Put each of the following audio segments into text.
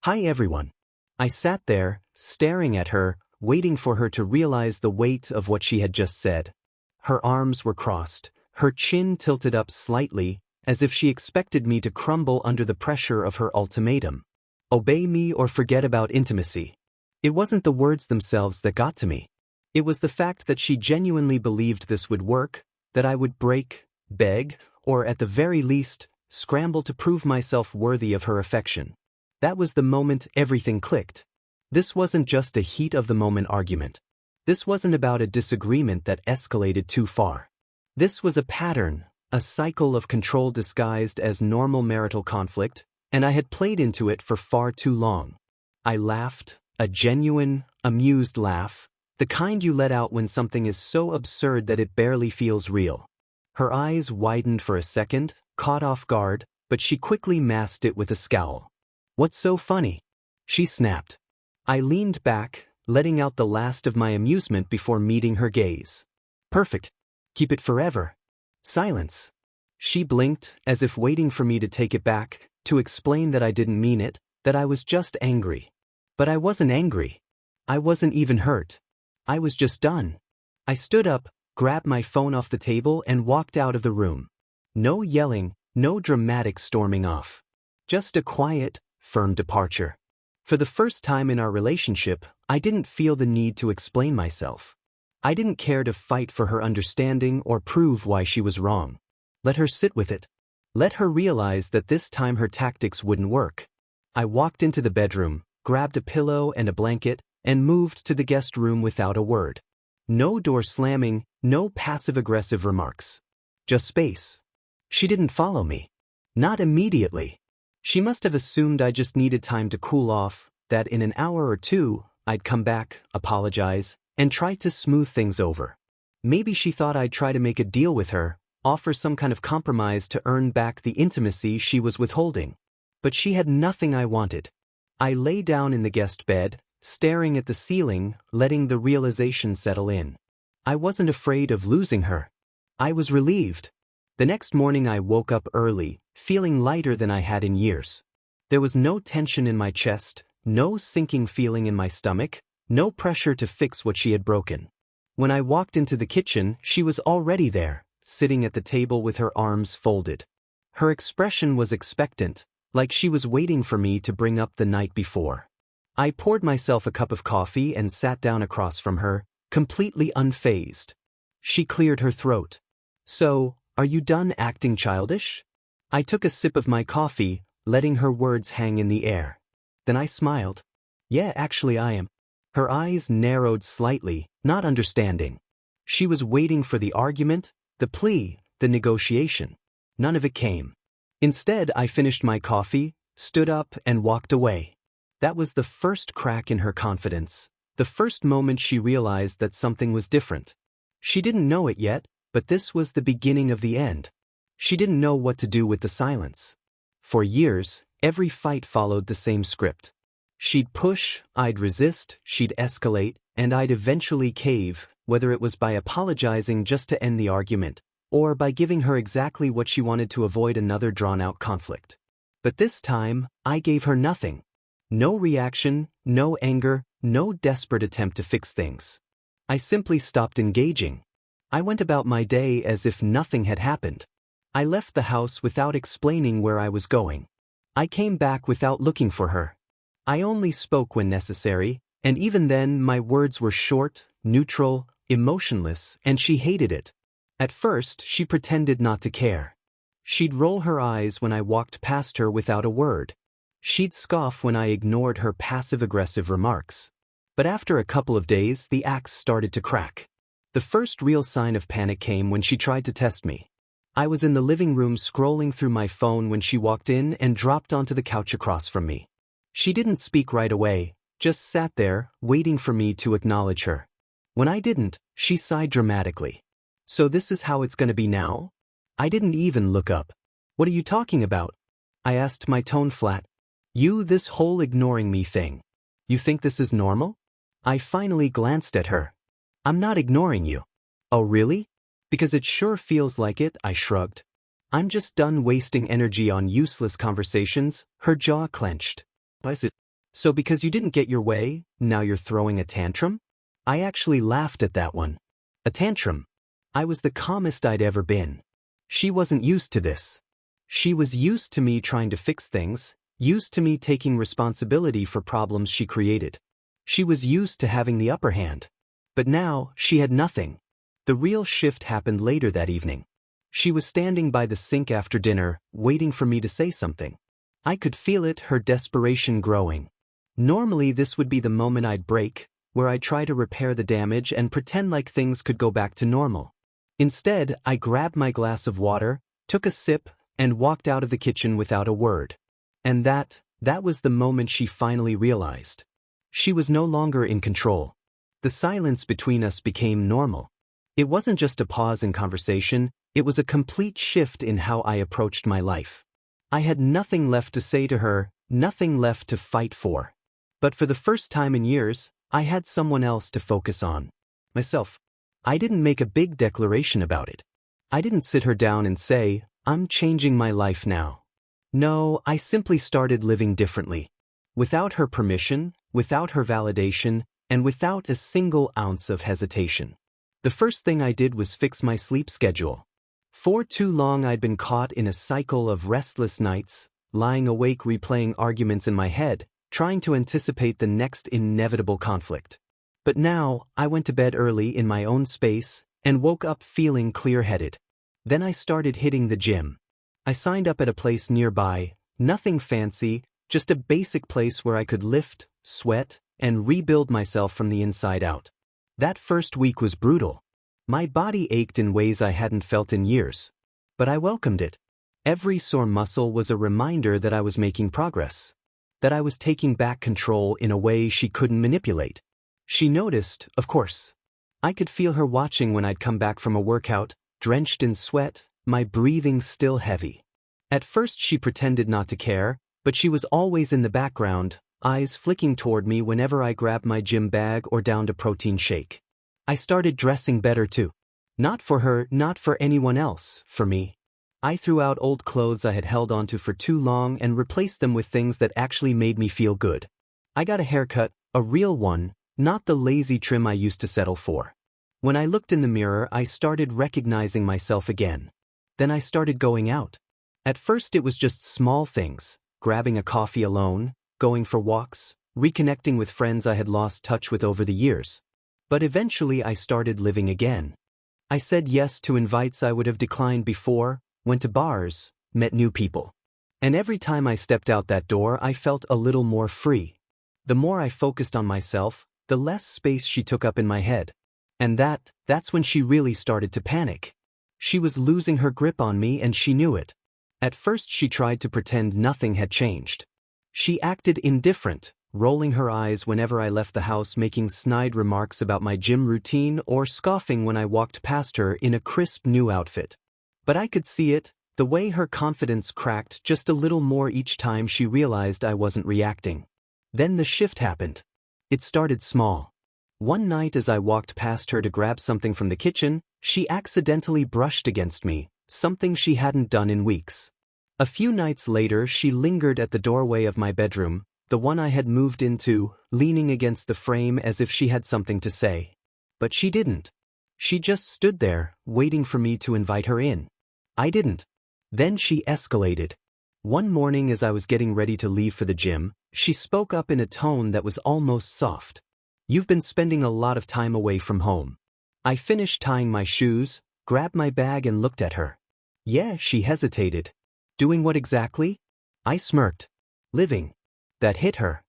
Hi everyone. I sat there, staring at her, waiting for her to realize the weight of what she had just said. Her arms were crossed, her chin tilted up slightly, as if she expected me to crumble under the pressure of her ultimatum. Obey me or forget about intimacy. It wasn't the words themselves that got to me. It was the fact that she genuinely believed this would work, that I would break, beg, or at the very least, scramble to prove myself worthy of her affection. That was the moment everything clicked. This wasn't just a heat-of-the-moment argument. This wasn't about a disagreement that escalated too far. This was a pattern, a cycle of control disguised as normal marital conflict, and I had played into it for far too long. I laughed, a genuine, amused laugh, the kind you let out when something is so absurd that it barely feels real. Her eyes widened for a second, caught off guard, but she quickly masked it with a scowl. "What's so funny?" she snapped. I leaned back, letting out the last of my amusement before meeting her gaze. "Perfect. Keep it forever." Silence. She blinked, as if waiting for me to take it back, to explain that I didn't mean it, that I was just angry. But I wasn't angry. I wasn't even hurt. I was just done. I stood up, grabbed my phone off the table and walked out of the room. No yelling, no dramatic storming off. Just a quiet, firm departure. For the first time in our relationship, I didn't feel the need to explain myself. I didn't care to fight for her understanding or prove why she was wrong. Let her sit with it. Let her realize that this time her tactics wouldn't work. I walked into the bedroom, grabbed a pillow and a blanket, and moved to the guest room without a word. No door slamming, no passive-aggressive remarks. Just space. She didn't follow me. Not immediately. She must have assumed I just needed time to cool off, that in an hour or two, I'd come back, apologize, and try to smooth things over. Maybe she thought I'd try to make a deal with her, offer some kind of compromise to earn back the intimacy she was withholding. But she had nothing I wanted. I lay down in the guest bed, staring at the ceiling, letting the realization settle in. I wasn't afraid of losing her. I was relieved. The next morning I woke up early, feeling lighter than I had in years. There was no tension in my chest, no sinking feeling in my stomach, no pressure to fix what she had broken. When I walked into the kitchen, she was already there, sitting at the table with her arms folded. Her expression was expectant, like she was waiting for me to bring up the night before. I poured myself a cup of coffee and sat down across from her, completely unfazed. She cleared her throat. "So, are you done acting childish?" I took a sip of my coffee, letting her words hang in the air. Then I smiled. "Yeah, actually I am." Her eyes narrowed slightly, not understanding. She was waiting for the argument, the plea, the negotiation. None of it came. Instead, I finished my coffee, stood up, and walked away. That was the first crack in her confidence, the first moment she realized that something was different. She didn't know it yet, but this was the beginning of the end. She didn't know what to do with the silence. For years, every fight followed the same script. She'd push, I'd resist, she'd escalate, and I'd eventually cave, whether it was by apologizing just to end the argument, or by giving her exactly what she wanted to avoid another drawn-out conflict. But this time, I gave her nothing. No reaction, no anger, no desperate attempt to fix things. I simply stopped engaging. I went about my day as if nothing had happened. I left the house without explaining where I was going. I came back without looking for her. I only spoke when necessary, and even then my words were short, neutral, emotionless, and she hated it. At first, she pretended not to care. She'd roll her eyes when I walked past her without a word. She'd scoff when I ignored her passive-aggressive remarks. But after a couple of days, the axe started to crack. The first real sign of panic came when she tried to test me. I was in the living room scrolling through my phone when she walked in and dropped onto the couch across from me. She didn't speak right away, just sat there, waiting for me to acknowledge her. When I didn't, she sighed dramatically. "So this is how it's gonna be now?" I didn't even look up. "What are you talking about?" I asked, my tone flat. This whole ignoring me thing. You think this is normal?" I finally glanced at her. "I'm not ignoring you." "Oh really? Because it sure feels like it," I shrugged. "I'm just done wasting energy on useless conversations." Her jaw clenched. So because you didn't get your way, now you're throwing a tantrum? I actually laughed at that one. A tantrum. I was the calmest I'd ever been. She wasn't used to this. She was used to me trying to fix things, used to me taking responsibility for problems she created. She was used to having the upper hand. But now, she had nothing. The real shift happened later that evening. She was standing by the sink after dinner, waiting for me to say something. I could feel it, her desperation growing. Normally this would be the moment I'd break, where I'd try to repair the damage and pretend like things could go back to normal. Instead, I grabbed my glass of water, took a sip, and walked out of the kitchen without a word. And that was the moment she finally realized. She was no longer in control. The silence between us became normal. It wasn't just a pause in conversation, it was a complete shift in how I approached my life. I had nothing left to say to her, nothing left to fight for. But for the first time in years, I had someone else to focus on. Myself. I didn't make a big declaration about it. I didn't sit her down and say, I'm changing my life now. No, I simply started living differently. Without her permission, without her validation, and without a single ounce of hesitation. The first thing I did was fix my sleep schedule. For too long I'd been caught in a cycle of restless nights, lying awake replaying arguments in my head, trying to anticipate the next inevitable conflict. But now, I went to bed early in my own space, and woke up feeling clear-headed. Then I started hitting the gym. I signed up at a place nearby, nothing fancy, just a basic place where I could lift, sweat, and rebuild myself from the inside out. That first week was brutal. My body ached in ways I hadn't felt in years. But I welcomed it. Every sore muscle was a reminder that I was making progress. That I was taking back control in a way she couldn't manipulate. She noticed, of course. I could feel her watching when I'd come back from a workout, drenched in sweat, my breathing still heavy. At first she pretended not to care, but she was always in the background, eyes flicking toward me whenever I grabbed my gym bag or downed a protein shake. I started dressing better too. Not for her, not for anyone else, for me. I threw out old clothes I had held onto for too long and replaced them with things that actually made me feel good. I got a haircut, a real one, not the lazy trim I used to settle for. When I looked in the mirror, I started recognizing myself again. Then I started going out. At first it was just small things, grabbing a coffee alone, going for walks, reconnecting with friends I had lost touch with over the years. But eventually I started living again. I said yes to invites I would have declined before, went to bars, met new people. And every time I stepped out that door I felt a little more free. The more I focused on myself, the less space she took up in my head. And that's when she really started to panic. She was losing her grip on me and she knew it. At first she tried to pretend nothing had changed. She acted indifferent, rolling her eyes whenever I left the house, making snide remarks about my gym routine or scoffing when I walked past her in a crisp new outfit. But I could see it, the way her confidence cracked just a little more each time she realized I wasn't reacting. Then the shift happened. It started small. One night as I walked past her to grab something from the kitchen, she accidentally brushed against me, something she hadn't done in weeks. A few nights later she lingered at the doorway of my bedroom, the one I had moved into, leaning against the frame as if she had something to say. But she didn't. She just stood there, waiting for me to invite her in. I didn't. Then she escalated. One morning as I was getting ready to leave for the gym, she spoke up in a tone that was almost soft. You've been spending a lot of time away from home. I finished tying my shoes, grabbed my bag and looked at her. Yeah, she hesitated. Doing what exactly? I smirked. Living. That hit her.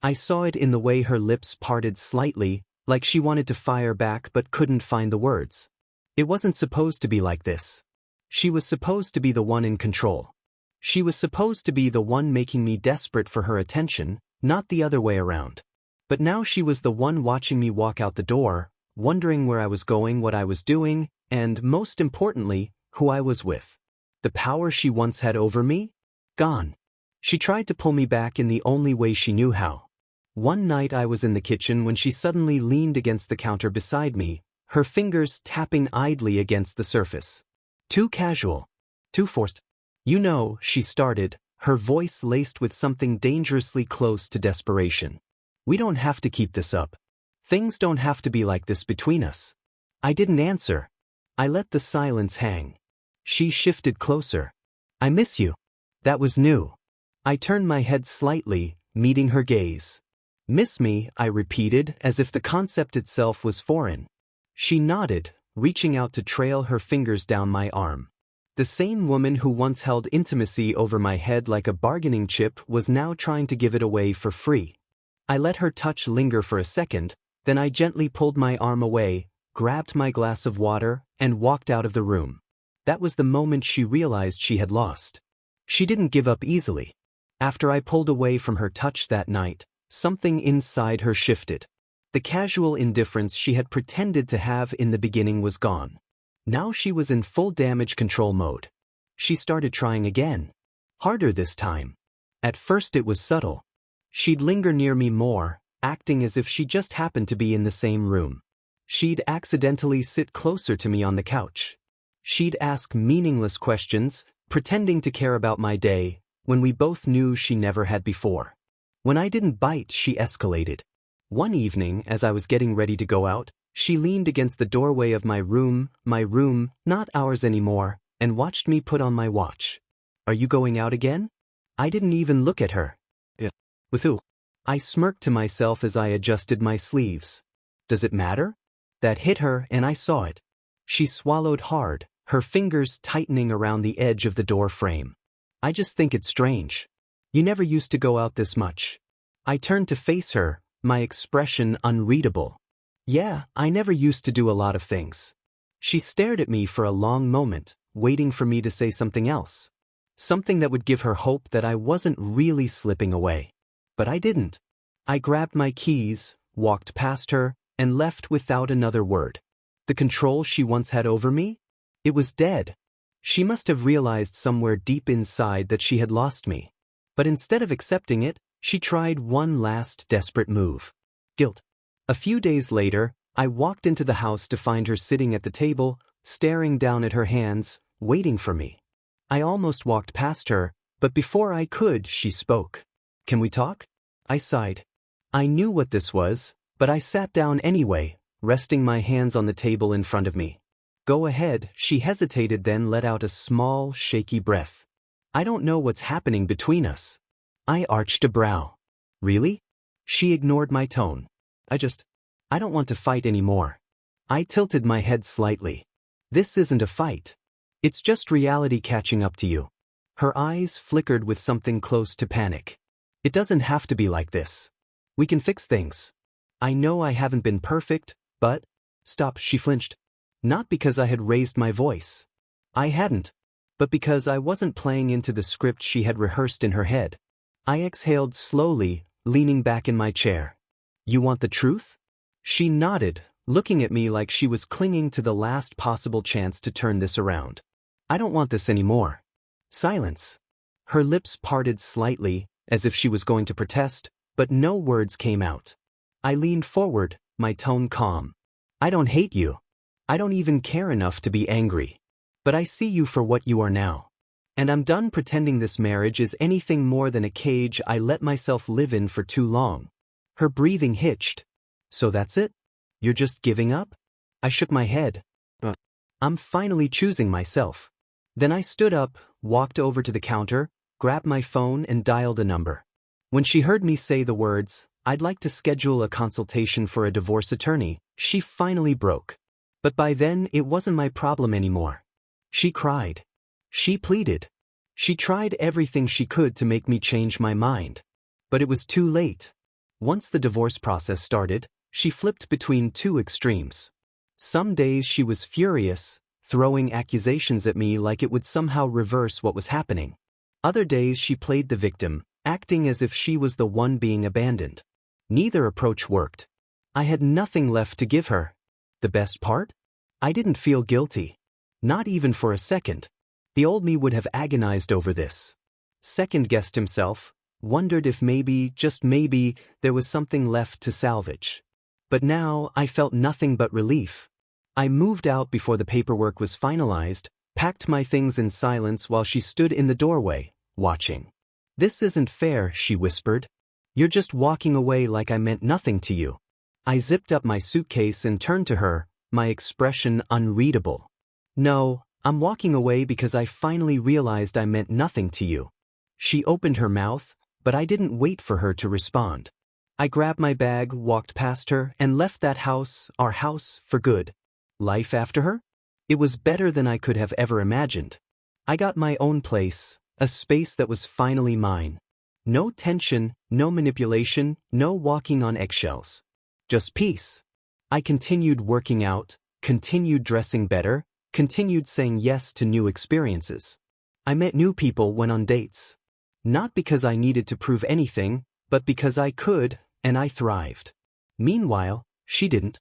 I saw it in the way her lips parted slightly, like she wanted to fire back but couldn't find the words. It wasn't supposed to be like this. She was supposed to be the one in control. She was supposed to be the one making me desperate for her attention, not the other way around. But now she was the one watching me walk out the door, wondering where I was going, what I was doing, and, most importantly, who I was with. The power she once had over me? Gone. She tried to pull me back in the only way she knew how. One night I was in the kitchen when she suddenly leaned against the counter beside me, her fingers tapping idly against the surface. Too casual. Too forced. You know, she started, her voice laced with something dangerously close to desperation. "We don't have to keep this up. Things don't have to be like this between us." I didn't answer. I let the silence hang. She shifted closer. "I miss you." That was new. I turned my head slightly, meeting her gaze. "Miss me," I repeated, as if the concept itself was foreign. She nodded, reaching out to trail her fingers down my arm. The same woman who once held intimacy over my head like a bargaining chip was now trying to give it away for free. I let her touch linger for a second, then I gently pulled my arm away, grabbed my glass of water, and walked out of the room. That was the moment she realized she had lost. She didn't give up easily. After I pulled away from her touch that night, something inside her shifted. The casual indifference she had pretended to have in the beginning was gone. Now she was in full damage control mode. She started trying again. Harder this time. At first it was subtle. She'd linger near me more, acting as if she just happened to be in the same room. She'd accidentally sit closer to me on the couch. She'd ask meaningless questions, pretending to care about my day, when we both knew she never had before. When I didn't bite, she escalated. One evening, as I was getting ready to go out, she leaned against the doorway of my room, not ours anymore, and watched me put on my watch. "Are you going out again?" I didn't even look at her. "Yeah." "With who?" I smirked to myself as I adjusted my sleeves. "Does it matter?" That hit her, and I saw it. She swallowed hard, her fingers tightening around the edge of the door frame. "I just think it's strange. You never used to go out this much." I turned to face her, my expression unreadable. "Yeah, I never used to do a lot of things." She stared at me for a long moment, waiting for me to say something else. Something that would give her hope that I wasn't really slipping away. But I didn't. I grabbed my keys, walked past her, and left without another word. The control she once had over me? It was dead. She must have realized somewhere deep inside that she had lost me. But instead of accepting it, she tried one last desperate move. Guilt. A few days later, I walked into the house to find her sitting at the table, staring down at her hands, waiting for me. I almost walked past her, but before I could, she spoke. "Can we talk?" I sighed. I knew what this was, but I sat down anyway, resting my hands on the table in front of me. "Go ahead," she hesitated, then let out a small, shaky breath. "I don't know what's happening between us." I arched a brow. "Really?" She ignored my tone. I don't want to fight anymore." I tilted my head slightly. "This isn't a fight. It's just reality catching up to you." Her eyes flickered with something close to panic. "It doesn't have to be like this. We can fix things. I know I haven't been perfect, but—" "Stop," she flinched. Not because I had raised my voice. I hadn't. But because I wasn't playing into the script she had rehearsed in her head. I exhaled slowly, leaning back in my chair. "You want the truth?" She nodded, looking at me like she was clinging to the last possible chance to turn this around. "I don't want this anymore." Silence. Her lips parted slightly, as if she was going to protest, but no words came out. I leaned forward, my tone calm. "I don't hate you. I don't even care enough to be angry. But I see you for what you are now. And I'm done pretending this marriage is anything more than a cage I let myself live in for too long." Her breathing hitched. "So that's it? You're just giving up?" I shook my head. "I'm finally choosing myself." Then I stood up, walked over to the counter, grabbed my phone and dialed a number. When she heard me say the words, "I'd like to schedule a consultation for a divorce attorney," she finally broke. But by then it wasn't my problem anymore. She cried. She pleaded. She tried everything she could to make me change my mind. But it was too late. Once the divorce process started, she flipped between two extremes. Some days she was furious, throwing accusations at me like it would somehow reverse what was happening. Other days she played the victim, acting as if she was the one being abandoned. Neither approach worked. I had nothing left to give her. The best part? I didn't feel guilty. Not even for a second. The old me would have agonized over this. Second-guessed himself, wondered if maybe, just maybe, there was something left to salvage. But now I felt nothing but relief. I moved out before the paperwork was finalized, packed my things in silence while she stood in the doorway, watching. "This isn't fair," she whispered. "You're just walking away like I meant nothing to you." I zipped up my suitcase and turned to her, my expression unreadable. "No, I'm walking away because I finally realized I meant nothing to you." She opened her mouth, but I didn't wait for her to respond. I grabbed my bag, walked past her, and left that house, our house, for good. Life after her? It was better than I could have ever imagined. I got my own place, a space that was finally mine. No tension, no manipulation, no walking on eggshells. Just peace. I continued working out, continued dressing better, continued saying yes to new experiences. I met new people, went on dates. Not because I needed to prove anything, but because I could, and I thrived. Meanwhile, she didn't.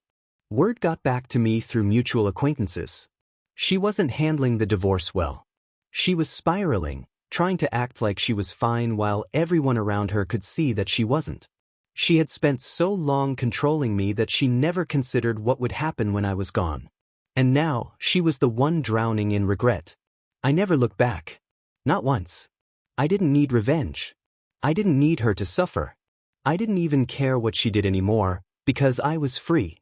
Word got back to me through mutual acquaintances. She wasn't handling the divorce well. She was spiraling, trying to act like she was fine while everyone around her could see that she wasn't. She had spent so long controlling me that she never considered what would happen when I was gone. And now, she was the one drowning in regret. I never looked back. Not once. I didn't need revenge. I didn't need her to suffer. I didn't even care what she did anymore, because I was free.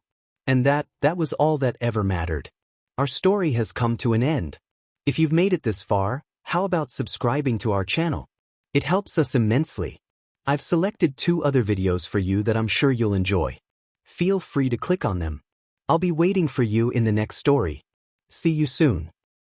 And that was all that ever mattered. Our story has come to an end. If you've made it this far, how about subscribing to our channel? It helps us immensely. I've selected 2 other videos for you that I'm sure you'll enjoy. Feel free to click on them. I'll be waiting for you in the next story. See you soon.